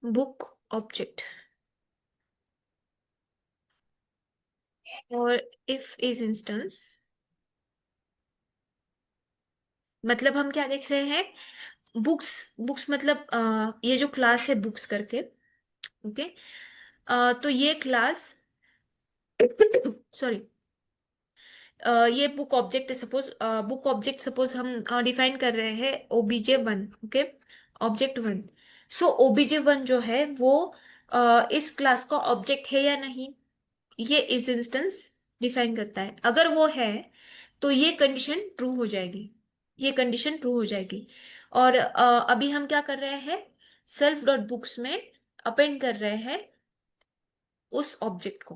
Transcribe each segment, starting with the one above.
Book object और if is instance, मतलब हम क्या देख रहे हैं? बुक्स। बुक्स मतलब ये जो क्लास है बुक्स करके। ओके। तो ये क्लास सॉरी, ये book object suppose, book object suppose हम डिफाइन कर रहे हैं OBJ one. Okay. Object one. So OBJ one जो है वो इस क्लास का ऑब्जेक्ट है या नहीं, ये इस इंस्टेंस डिफाइन करता है। अगर वो है तो ये कंडीशन ट्रू हो जाएगी, ये कंडीशन ट्रू हो जाएगी। और अभी हम क्या कर रहे हैं? सेल्फ डॉट बुक्स में अपेंड कर रहे हैं उस ऑब्जेक्ट को।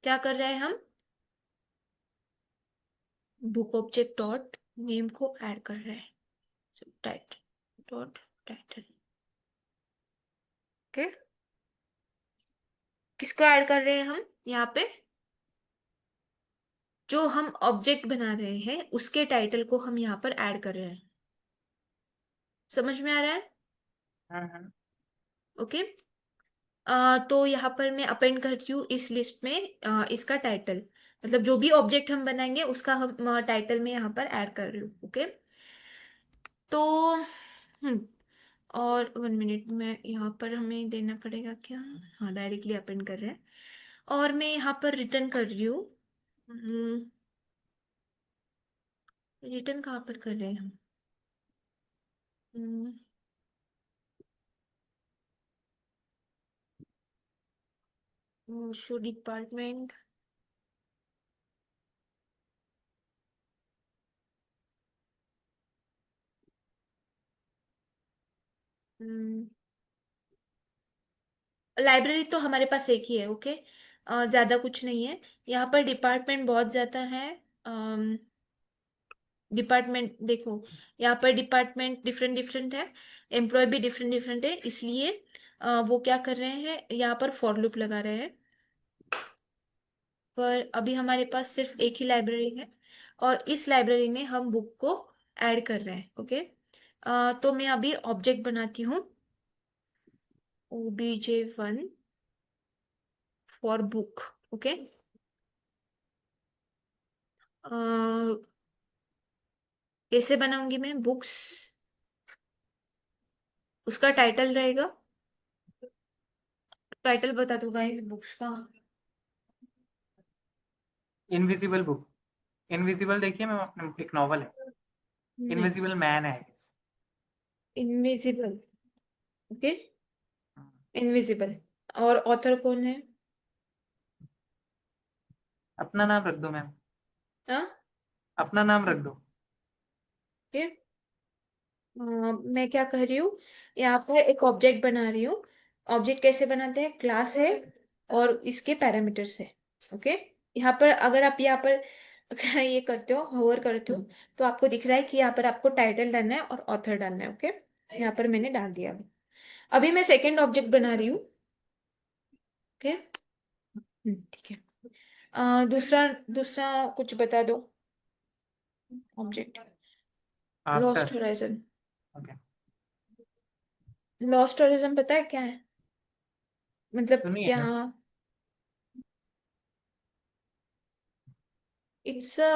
क्या कर रहे हैं हम? बुक ऑब्जेक्ट डॉट नेम को ऐड कर रहे हैं, टाइटल डॉट टाइटल। ओके। किसको ऐड कर रहे हैं हम यहाँ पे? जो हम ऑब्जेक्ट बना रहे हैं उसके टाइटल को हम यहाँ पर ऐड कर रहे हैं। समझ में आ रहा है? हम्म। ओके। तो यहाँ पर मैं अपेंड करती हूँ इस लिस्ट में इसका टाइटल, मतलब जो भी ऑब्जेक्ट हम बनाएंगे उसका हम टाइटल में यहाँ पर ऐड कर रही हूँ। ओके। तो और 1 मिनट में यहाँ पर हमें देना पड़ेगा क्या? हाँ, डायरेक्टली अपेंड कर रहे हैं। और मैं यहाँ पर रिटर्न कर रही हूँ। रिटर्न कहाँ पर कर रहे हैं हम? Show department. लाइब्रेरी तो हमारे पास एक ही है। ओके। ज्यादा कुछ नहीं है। यहाँ पर डिपार्टमेंट बहुत ज्यादा है। डिपार्टमेंट देखो, यहाँ पर डिपार्टमेंट डिफरेंट डिफरेंट है, एम्प्लॉय भी डिफरेंट डिफरेंट है, इसलिए वो क्या कर रहे हैं, यहाँ पर फॉर लूप लगा रहे हैं। पर अभी हमारे पास सिर्फ एक ही लाइब्रेरी है और इस लाइब्रेरी में हम बुक को ऐड कर रहे हैं। ओके। तो मैं अभी ऑब्जेक्ट बनाती हूँ obj1 फॉर बुक। ओके। कैसे बनाऊंगी मैं बुक्स? उसका टाइटल रहेगा, टाइटल बता दूंगा इस बुक्स का। Invisible book. इनविजिबल देखिए मैं, एक नॉवल है। नहीं, इनविजिबल मैन है। इनविजिबल। ओके। इनविजिबल। और ऑथर कौन है? अपना नाम रख दो मैम। हाँ। अपना नाम रख दो। ओके। मैं क्या कर रही हूँ, यहाँ पर एक ऑब्जेक्ट बना रही हूँ। ऑब्जेक्ट कैसे बनाते हैं? क्लास है और इसके पैरामीटर्स है। ओके। यहाँ पर अगर आप यहाँ पर अगर ये करते हो, होवर करते हो, तो आपको दिख रहा है कि यहाँ पर आपको टाइटल डालना है और ऑथर डालना है। ओके। यहाँ पर मैंने डाल दिया। अभी मैं सेकंड ऑब्जेक्ट बना रही हूँ। ओके। ठीक है। दूसरा दूसरा कुछ बता दो। Object after. Lost horizon. Okay. Lost horizon पता है क्या है? मतलब सुनिए क्या? ना। इट्स अ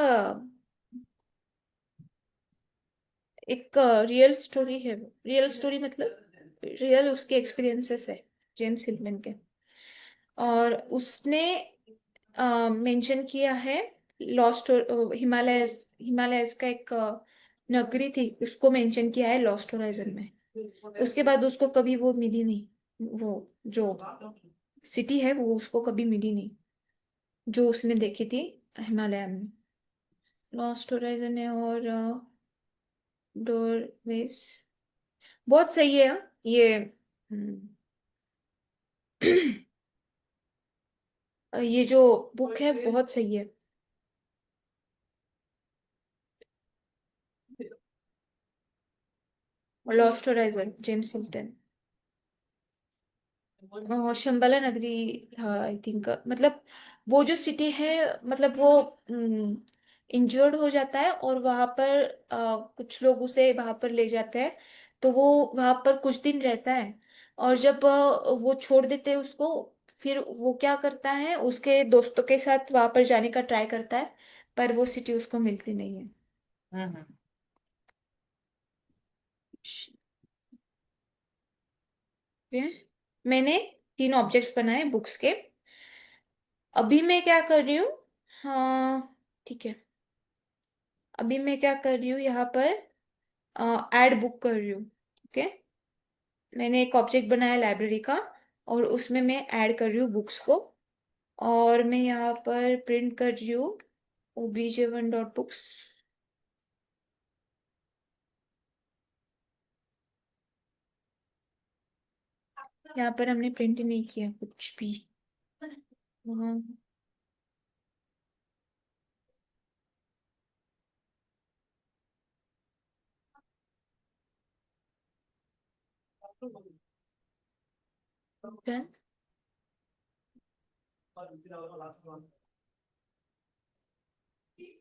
एक रियल स्टोरी है। रियल स्टोरी मतलब रियल उसके एक्सपीरियंसेस है, जेम्स हिल्टन के। और उसने मेंशन किया है लॉस्ट हिमालयस। हिमालयस का एक नगरी थी, उसको मेंशन किया है लॉस्ट होराइजन में। उसके बाद उसको कभी वो मिली नहीं, वो जो सिटी है वो उसको कभी मिली नहीं, जो उसने देखी थी हिमालय में। लॉस्ट होराइजन है और डोरवेज बहुत सही है। हाँ, ये ये जो बुक है बहुत सही है। Lost horizon James Hilton. Shambhala नगरी था आई थिंक। मतलब वो जो सिटी है, मतलब वो इंजर्ड हो जाता है और वहां पर कुछ लोग उसे वहां पर ले जाते हैं, तो वो वहां पर कुछ दिन रहता है और जब वो छोड़ देते हैं उसको, फिर वो क्या करता है, उसके दोस्तों के साथ वहां पर जाने का ट्राई करता है, पर वो सिटी उसको मिलती नहीं है। हम्म। ठीक है? मैंने 3 ऑब्जेक्ट्स बनाए बुक्स के। अभी मैं क्या कर रही हूँ? हाँ, ठीक है। अभी मैं क्या कर रही हूँ यहाँ पर? ऐड बुक कर रही हूँ। ओके। मैंने एक ऑब्जेक्ट बनाया लाइब्रेरी का, और उसमें मैं ऐड कर रही हूँ बुक्स को। और मैं यहाँ पर प्रिंट कर रही हूँ obj1.books। यहाँ पर हमने प्रिंट नहीं किया कुछ भी। हाँ, डन। ठीक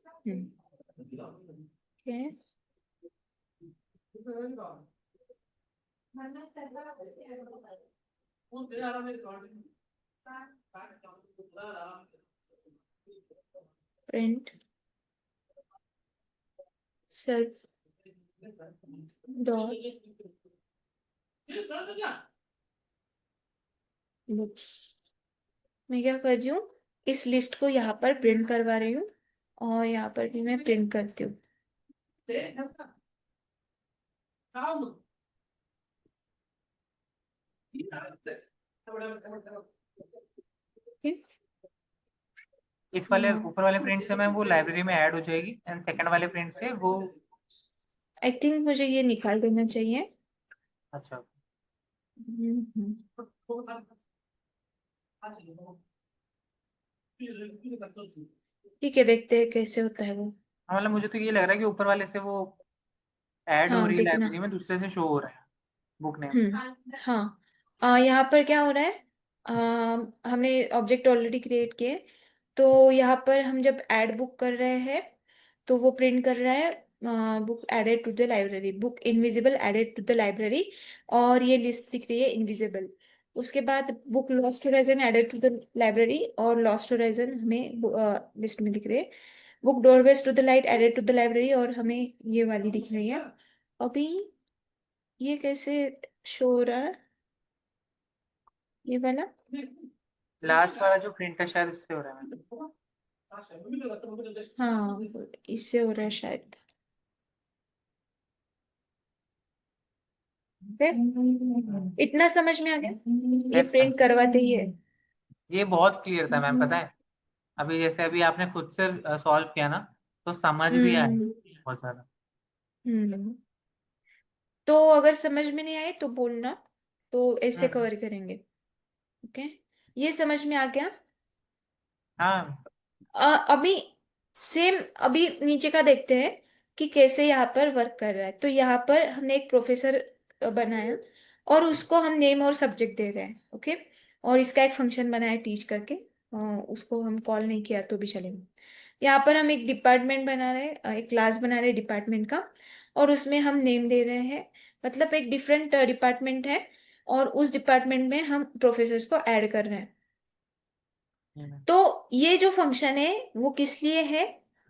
है। Print self dot books. मैं क्या कर रही हूँ, इस लिस्ट को यहाँ पर प्रिंट करवा रही हूँ, और यहाँ पर भी मैं प्रिंट करती हूँ। ठीक। इस वाले ऊपर वाले प्रिंट से मैम वो लाइब्रेरी में ऐड हो जाएगी, एंड सेकंड वाले प्रिंट से वो। आई थिंक मुझे ये निकाल देना चाहिए। अच्छा। हम्म। ठीक है, देखते हैं कैसे होता है वो। हाँ, मतलब मुझे तो ये लग रहा है कि ऊपर वाले से वो ऐड हो हाँ, रही है देखना। लाइब्रेरी में, दूसरे से शो हो रहा है बुक नेम। हाँ। यहाँ पर क्या हो रहा है? हमने ऑब्जेक्ट ऑलरेडी क्रिएट किए, तो यहाँ पर हम जब ऐड बुक कर रहे हैं, तो वो प्रिंट कर रहा है book added to the library, book invisible added to the library. और ये लिस्ट दिख रही है इनविजिबल। उसके बाद book lost horizon added to the library, और लॉस्ट होराइजन हमें लिस्ट में दिख रही है। Book doorways to the light added to the library, और हमें ये वाली दिख रही है। अभी ये कैसे शो हो रहा है, ये वाला? लास्ट वाला जो प्रिंट है शायद उससे हो रहा है। हाँ, इससे हो रहा है शायद। इतना समझ में आ गया, ये यस मैम। प्रिंट करवाते ही है। ये बहुत क्लियर था मैम, पता है। अभी जैसे अभी आपने खुद से सॉल्व किया ना, तो समझ भी आया हम्म। बहुत ज्यादा। हम्म। तो अगर समझ में नहीं आए तो बोलना, तो ऐसे हम्म। कवर करेंगे। ओके। ये समझ में आ गया। हाँ। अभी सेम, अभी नीचे का देखते हैं कि कैसे यहाँ पर वर्क कर रहा है। तो यहाँ पर हमने एक प्रोफेसर बनाया, और उसको हम नेम और सब्जेक्ट दे रहे हैं। ओके। और इसका एक फंक्शन बनाया टीच करके, उसको हम कॉल नहीं किया तो भी चलेगा। यहाँ पर हम एक डिपार्टमेंट बना रहे हैं, एक क्लास बना रहे हैं डिपार्टमेंट का, और उसमें हम नेम दे रहे हैं। मतलब एक डिफरेंट डिपार्टमेंट है, और उस डिपार्टमेंट में हम प्रोफेसर्स को ऐड कर रहे हैं। हम्म। तो ये जो फंक्शन है वो किस लिए है?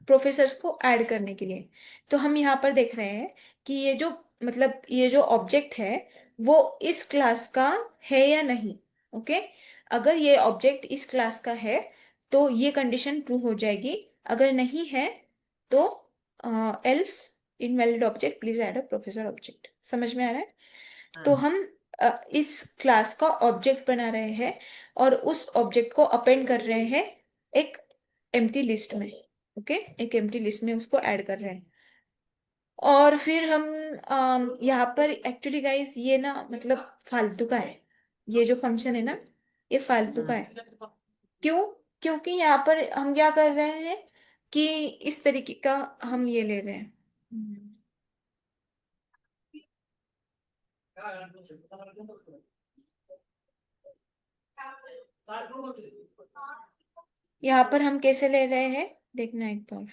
प्रोफेसर्स को ऐड करने के लिए। तो हम यहाँ पर देख रहे हैं कि ये जो, मतलब ये जो ऑब्जेक्ट है वो इस क्लास का है या नहीं। ओके। अगर ये ऑब्जेक्ट इस क्लास का है, तो ये कंडीशन ट्रू हो जाएगी। अगर नहीं है, तो else invalid object, please add a professor object. समझ में आ रहा है? तो हम्म। हम इस क्लास का ऑब्जेक्ट बना रहे हैं, और उस ऑब्जेक्ट को अपेंड कर रहे हैं एक एम्प्टी लिस्ट में। ओके। एक एम्प्टी लिस्ट में उसको ऐड कर रहे हैं। और फिर हम यहाँ पर एक्चुअली गाइस, ये ना मतलब फालतू का है। ये जो फंक्शन है ना, ये फालतू का हम्म। है। क्यों? क्योंकि यहाँ पर हम क्या कर रहे हैं कि इस तरीके का हम ये ले रहे हैं। यहाँ पर हम कैसे ले रहे हैं, देखना एक बार।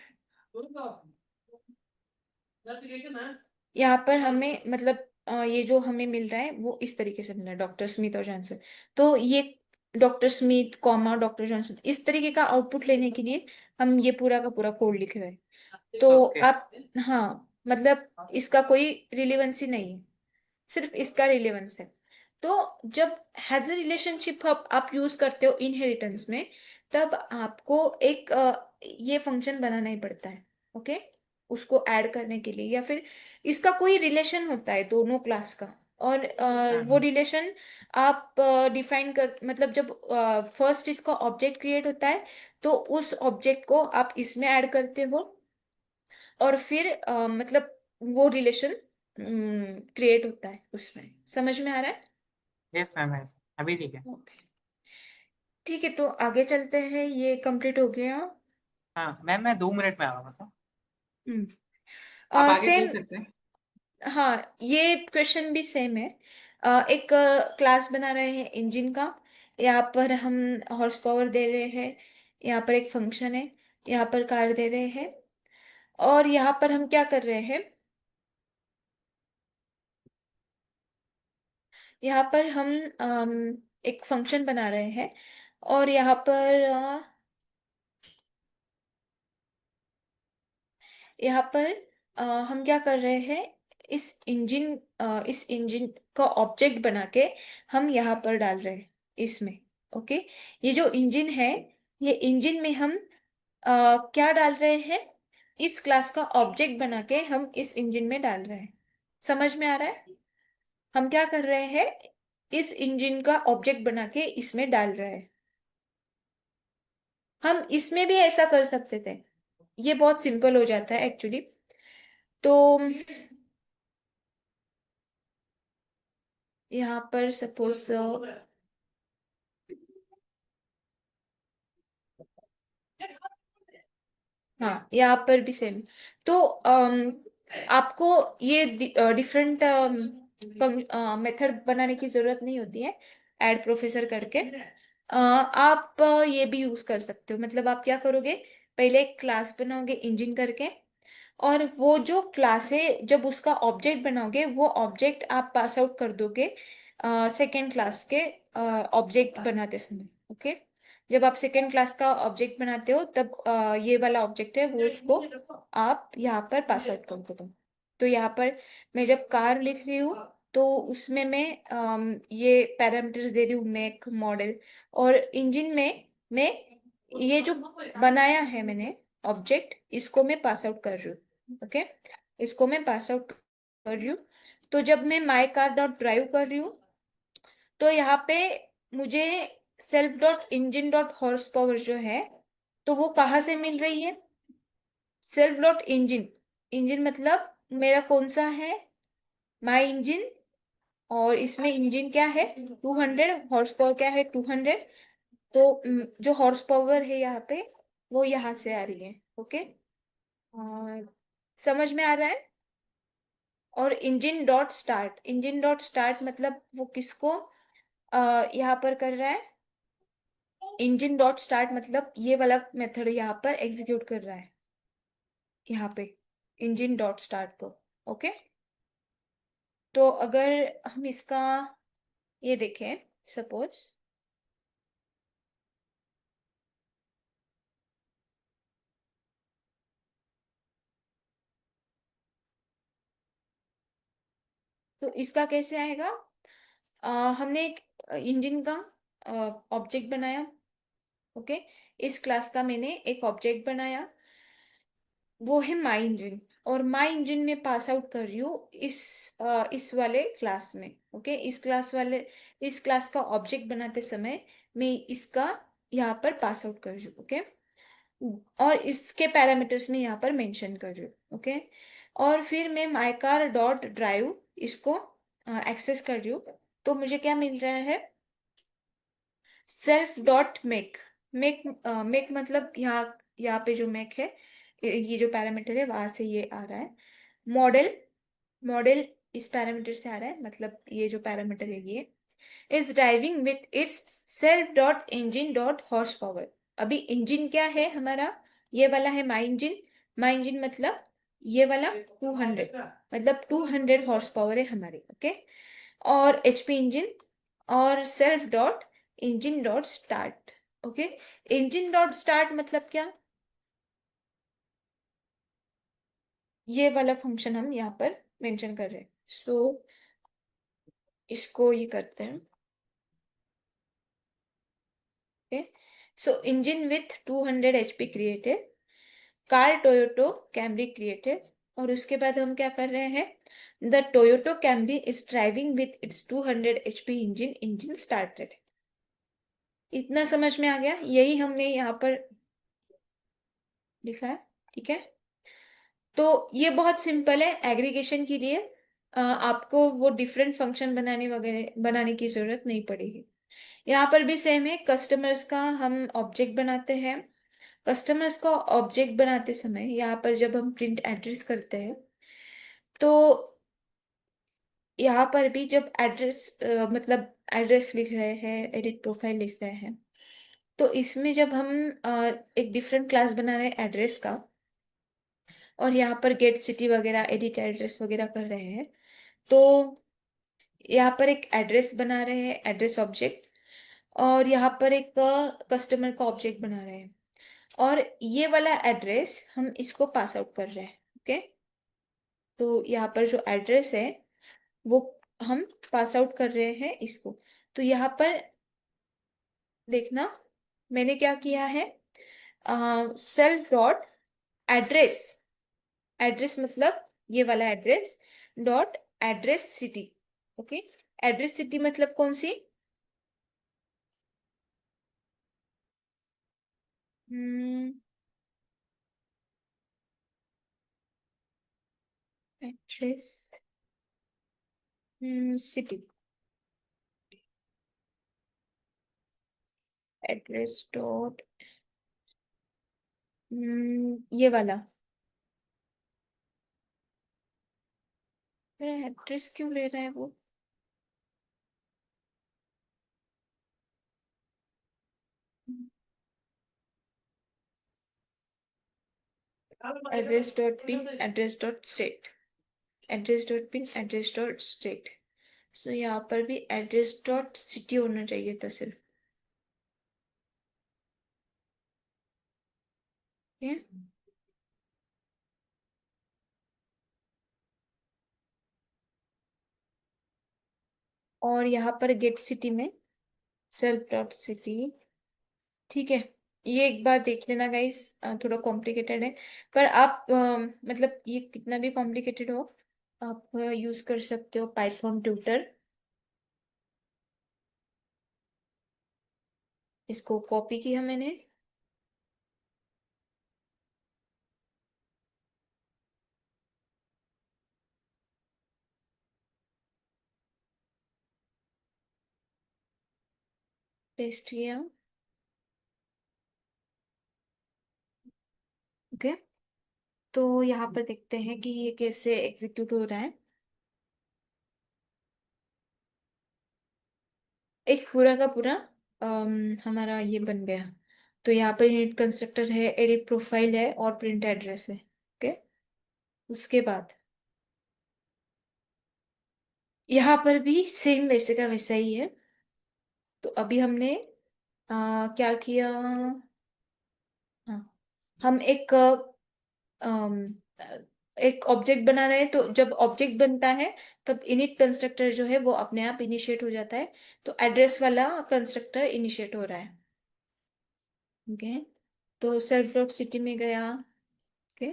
यहाँ पर हमें मतलब ये जो हमें मिल रहा है वो इस तरीके से मिल रहा है, डॉक्टर स्मिथ और जॉनसन। तो ये doctor Smith comma doctor Johnson, इस तरीके का आउटपुट लेने के लिए हम ये पूरा का पूरा कोड लिख रहे हैं। तो ओके। आप, हाँ मतलब इसका कोई रिलेवेंसी नहीं है, सिर्फ इसका रिलेवेंस है। तो जब हैज अ रिलेशनशिप आप यूज करते हो इनहेरिटेंस में, तब आपको एक ये फंक्शन बनाना ही पड़ता है। ओके, उसको ऐड करने के लिए, या फिर इसका कोई रिलेशन होता है दोनों क्लास का। और वो हम्म। रिलेशन आप डिफाइन कर, मतलब जब फर्स्ट इसका ऑब्जेक्ट क्रिएट होता है, तो उस ऑब्जेक्ट को आप इसमें ऐड करते हो, और फिर मतलब वो रिलेशन क्रिएट होता है उसमें। समझ में आ रहा है? Yes ma'am, yes. अभी ठीक है। ओके, ठीक है, तो आगे चलते हैं, ये कंप्लीट हो गया। हाँ मैम, मैं 2 मिनट में आ रहा हूँ बस, हाँ? आप हम्म, आगे पूछ सेम। सकते हैं। हाँ, ये क्वेश्चन भी सेम है। एक क्लास बना रहे हैं इंजन का। यहाँ पर हम हॉर्स पावर दे रहे हैं, यहाँ पर एक फंक्शन है, यहाँ पर कार दे रहे हैं, और यहाँ पर हम क्या कर रहे हैं, यहाँ पर हम एक फंक्शन बना रहे हैं, और यहाँ पर यहाँ पर हम क्या कर रहे हैं, इस इंजन का ऑब्जेक्ट बना के हम यहाँ पर डाल रहे हैं इसमें। ओके, ये जो इंजन है, ये इंजन में हम क्या डाल रहे हैं, इस क्लास का ऑब्जेक्ट बना के हम इस इंजन में डाल रहे हैं। समझ में आ रहा है? हम क्या कर रहे हैं, इस इंजन का ऑब्जेक्ट बना के इसमें डाल रहे हैं। हम इसमें भी ऐसा कर सकते थे, ये बहुत सिंपल हो जाता है एक्चुअली। तो यहाँ पर सपोज, हाँ यहाँ पर भी सेम। तो आपको ये डिफरेंट मेथड बनाने की जरूरत नहीं होती है ऐड प्रोफेसर करके। आप ये भी यूज कर सकते हो। मतलब आप क्या करोगे, पहले एक क्लास बनाओगे इंजन करके, और वो जो क्लास है, जब उसका ऑब्जेक्ट बनाओगे, वो ऑब्जेक्ट आप पास आउट कर दोगे सेकेंड क्लास के ऑब्जेक्ट बनाते समय। ओके, जब आप सेकेंड क्लास का ऑब्जेक्ट बनाते हो, तब ये वाला ऑब्जेक्ट है वो, उसको आप यहाँ पर पास आउट कर दो। तो यहाँ पर मैं जब कार लिख रही हूँ, तो उसमें मैं ये पैरामीटर्स दे रही हूँ, मेक, मॉडल। और इंजन में मैं ये जो बनाया है मैंने ऑब्जेक्ट, इसको मैं पास आउट कर रही हूँ। ओके, इसको मैं पास आउट कर रही हूँ। तो जब मैं माई कार डॉट ड्राइव कर रही हूँ, तो यहाँ पे मुझे self dot engine dot horse power जो है, तो वो कहाँ से मिल रही है, सेल्फ डॉट इंजन। इंजन मतलब मेरा कौन सा है, माई इंजन। और इसमें इंजन क्या है, 200, हॉर्स पावर क्या है, 200। तो जो हॉर्स पावर है यहाँ पे, वो यहाँ से आ रही है। ओके, और समझ में आ रहा है? और इंजन डॉट स्टार्ट मतलब वो किसको यहाँ पर कर रहा है, इंजन डॉट स्टार्ट मतलब ये वाला मेथड यहाँ पर एग्जीक्यूट कर रहा है, यहाँ पे इंजन डॉट स्टार्ट को। ओके, तो अगर हम इसका ये देखें, सपोज, तो इसका कैसे आएगा, हमने एक इंजन का ऑब्जेक्ट बनाया। ओके, इस क्लास का मैंने एक ऑब्जेक्ट बनाया, वो है माई इंजन। और माई इंजन में पास आउट कर रही हूँ इस वाले क्लास में। ओके, इस क्लास का ऑब्जेक्ट बनाते समय मैं इसका यहाँ पर पास आउट कर रही हूँ। ओके, और इसके पैरामीटर्स में यहाँ पर मेंशन कर रही हूँ। ओके, और फिर मैं माई कार डॉट ड्राइव इसको एक्सेस कर रही हूँ। तो मुझे क्या मिल रहा है, सेल्फ डॉट मेक। मेक मतलब यहाँ पे जो मेक है, ये जो पैरामीटर है वहां से ये आ रहा है। मॉडल, मॉडल इस पैरामीटर से आ रहा है, मतलब ये जो पैरामीटर है ये is driving with it's self dot engine dot horse power. अभी इंजन क्या है हमारा, ये वाला है माई इंजन। माई इंजन मतलब ये वाला 200, मतलब 200 हॉर्स पावर है हमारी, ओके। और एचपी इंजन, और self dot engine dot start, okay. Engine dot start मतलब क्या, ये वाला फंक्शन हम यहाँ पर मेंशन कर रहे हैं। सो इसको ये करते हैं, okay. So engine with 200 HP created, car Toyota Camry created, और उसके बाद हम क्या कर रहे हैं, the Toyota Camry is driving with its 200 HP engine, engine started. इतना समझ में आ गया, यही हमने यहाँ पर लिखा है, ठीक है। तो ये बहुत सिंपल है एग्रीगेशन के लिए। आपको वो डिफरेंट फंक्शन बनाने वगैरह बनाने की जरूरत नहीं पड़ेगी। यहाँ पर भी सेम है, कस्टमर्स का हम ऑब्जेक्ट बनाते हैं। कस्टमर्स को ऑब्जेक्ट बनाते समय यहाँ पर जब हम प्रिंट एड्रेस करते हैं, तो यहाँ पर भी जब एड्रेस मतलब एड्रेस लिख रहे हैं, एडिट प्रोफाइल लिख रहे हैं, तो इसमें जब हम एक डिफरेंट क्लास बना रहे हैं एड्रेस का, और यहाँ पर गेट सिटी वगैरह एडिट एड्रेस वगैरह कर रहे हैं, तो यहाँ पर एक एड्रेस बना रहे हैं, एड्रेस ऑब्जेक्ट, और यहाँ पर एक कस्टमर का ऑब्जेक्ट बना रहे हैं, और ये वाला एड्रेस हम इसको पास आउट कर रहे हैं, ओके। तो यहाँ पर जो एड्रेस है वो हम पास आउट कर रहे हैं इसको। तो यहाँ पर देखना, मैंने क्या किया है, सेल्फ डॉट एड्रेस, एड्रेस मतलब ये वाला address, dot address city, okay. Address city मतलब कौन सी, एड्रेस सिटी, एड्रेस डॉट ये वाला, एड्रेस क्यों ले रहा है वो, address dot pin address dot state, address dot pin address dot state. So यहाँ पर भी एड्रेस डॉट सिटी होना चाहिए था सिर्फ, ये। और यहाँ पर गेट सिटी में सेल्फ डॉट सिटी, ठीक है। ये एक बार देख लेना गाइस, थोड़ा कॉम्प्लिकेटेड है, पर आप मतलब ये कितना भी कॉम्प्लिकेटेड हो, आप यूज कर सकते हो पाइथन ट्यूटर। इसको कॉपी किया मैंने, पेस्ट किया, ओके। तो यहाँ पर देखते हैं कि ये कैसे एग्जीक्यूट हो रहा है। एक पूरा का पूरा हमारा ये बन गया। तो यहाँ पर इनिट कंस्ट्रक्टर है, एडिट प्रोफाइल है, और प्रिंट एड्रेस है, ओके। उसके बाद यहाँ पर भी सेम वैसे का वैसा ही है। तो अभी हमने क्या किया, हाँ, हम अम, एक ऑब्जेक्ट बना रहे हैं, तो जब ऑब्जेक्ट बनता है तब इनिट कंस्ट्रक्टर जो है वो अपने आप इनिशिएट हो जाता है। तो एड्रेस वाला कंस्ट्रक्टर इनिशिएट हो रहा है, ओके। तो सेल्फ डॉट सिटी में गया, ओके।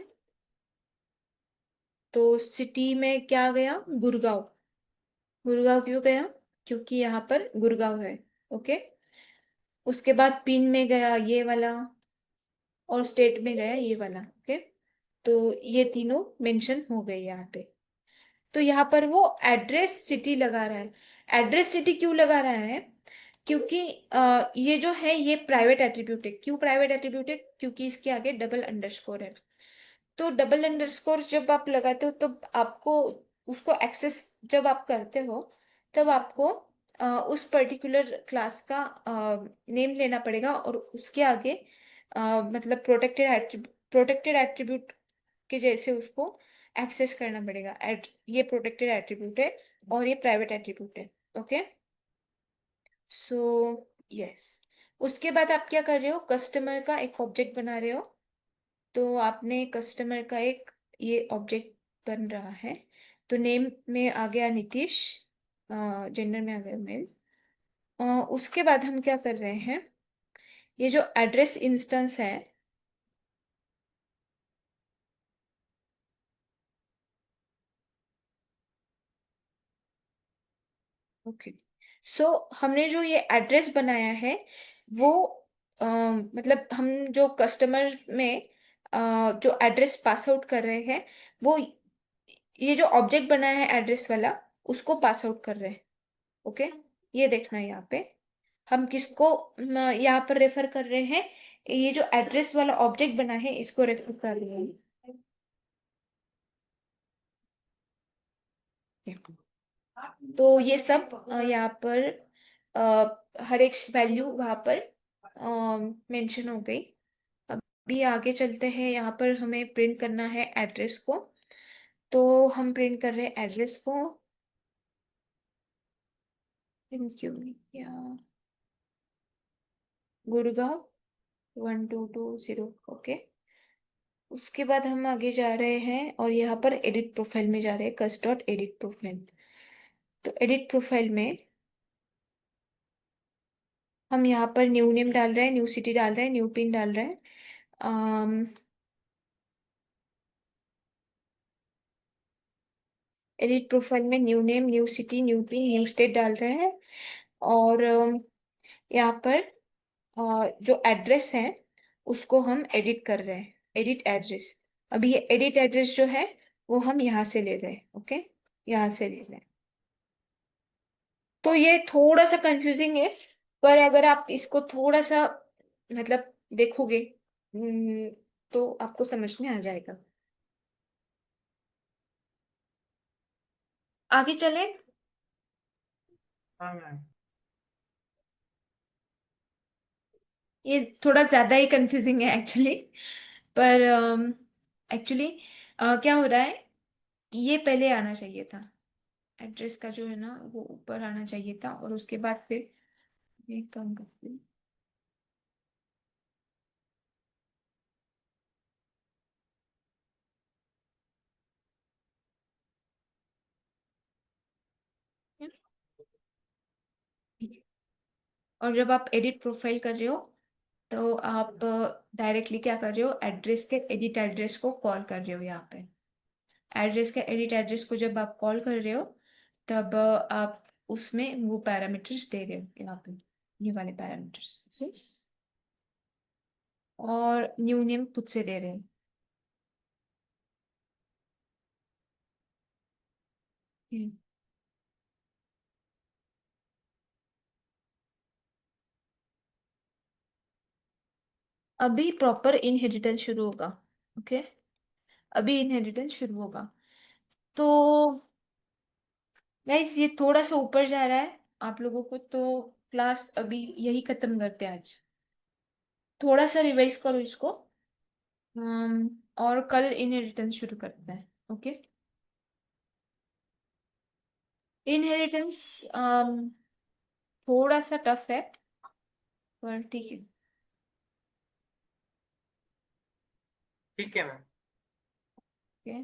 तो सिटी में क्या गया, गुड़गांव। गुड़गांव क्यों गया, क्योंकि यहाँ पर गुड़गांव है, ओके। उसके बाद पिन में गया ये वाला, और स्टेट में गया ये वाला, ओके। तो ये तीनों मेंशन हो गए यहाँ पे। तो यहाँ पर वो एड्रेस सिटी लगा रहा है। एड्रेस सिटी क्यों लगा रहा है, क्योंकि ये जो है ये प्राइवेट एट्रीब्यूट है। क्यों प्राइवेट एट्रीब्यूट है, क्योंकि इसके आगे डबल अंडरस्कोर है। तो डबल अंडरस्कोर जब आप लगाते हो तो आपको उसको एक्सेस जब आप करते हो, तब आपको उस पर्टिकुलर क्लास का नेम लेना पड़ेगा, और उसके आगे मतलब प्रोटेक्टेड एट्रीब्यूट के जैसे उसको एक्सेस करना पड़ेगा। ये प्रोटेक्टेड एट्रीब्यूट है और ये प्राइवेट एट्रीब्यूट है। Okay, so yes. उसके बाद आप क्या कर रहे हो, कस्टमर का एक ऑब्जेक्ट बना रहे हो। तो आपने कस्टमर का एक ये ऑब्जेक्ट बन रहा है। तो नेम में आ गया नीतीश, जेंडर में आ गया मेल। उसके बाद हम क्या कर रहे हैं, ये जो एड्रेस इंस्टेंस है, ओके, सो हमने जो ये एड्रेस बनाया है वो मतलब हम जो कस्टमर में जो एड्रेस पास आउट कर रहे हैं वो ये जो ऑब्जेक्ट बना है एड्रेस वाला उसको पास आउट कर रहे हैं। ओके, ये देखना है यहाँ पे हम किसको यहाँ पर रेफर कर रहे हैं, ये जो एड्रेस वाला ऑब्जेक्ट बना है इसको रेफर कर रहे हैं। तो ये सब यहाँ पर हर एक वैल्यू वहाँ पर मेंशन हो गई। अभी आगे चलते हैं, यहाँ पर हमें प्रिंट करना है एड्रेस को। तो हम प्रिंट कर रहे हैं एड्रेस को। प्रिंट क्यों नहीं किया, गुड़गांव 1220। ओके, उसके बाद हम आगे जा रहे हैं और यहाँ पर एडिट प्रोफाइल में जा रहे हैं, कस्ट डॉट एडिट प्रोफाइल। तो एडिट प्रोफाइल में हम यहाँ पर न्यू नेम डाल रहे हैं, न्यू सिटी डाल रहे हैं, न्यू पिन डाल रहे हैं। एडिट प्रोफाइल में new name, new city, new pin, new state डाल रहे हैं। और यहाँ पर जो एड्रेस है उसको हम एडिट कर रहे हैं, एडिट एड्रेस। अभी ये एडिट एड्रेस जो है वो हम यहाँ से ले रहे हैं। ओके, यहाँ से ले रहे हैं। तो ये थोड़ा सा कंफ्यूजिंग है, पर अगर आप इसको थोड़ा सा मतलब देखोगे तो आपको समझ में आ जाएगा। आगे चले। हाँ मैम। ये थोड़ा ज्यादा ही कंफ्यूजिंग है एक्चुअली, पर एक्चुअली क्या हो रहा है, ये पहले आना चाहिए था, एड्रेस का जो है ना वो ऊपर आना चाहिए था और उसके बाद फिर ये काम करते हैं। और जब आप एडिट प्रोफाइल कर रहे हो तो आप डायरेक्टली क्या कर रहे हो, एड्रेस के एडिट एड्रेस को कॉल कर रहे हो यहाँ पे। एड्रेस के एडिट एड्रेस को जब आप कॉल कर रहे हो तब आप उसमें वो पैरामीटर्स दे रहे हो यहाँ पे, ये वाले पैरामीटर्स। और न्यू नेम खुद से दे रहे हैं। हम्म। अभी प्रॉपर इनहेरिटेंस शुरू होगा। ओके, अभी इनहेरिटेंस शुरू होगा। तो गाइस ये थोड़ा सा ऊपर जा रहा है आप लोगों को, तो क्लास अभी यही खत्म करते हैं आज। थोड़ा सा रिवाइज करो इसको। और कल इनहेरिटेंस शुरू करते हैं। ओके, इनहेरिटेंस थोड़ा सा टफ है पर ठीक है। ठीक है मैम। ओके,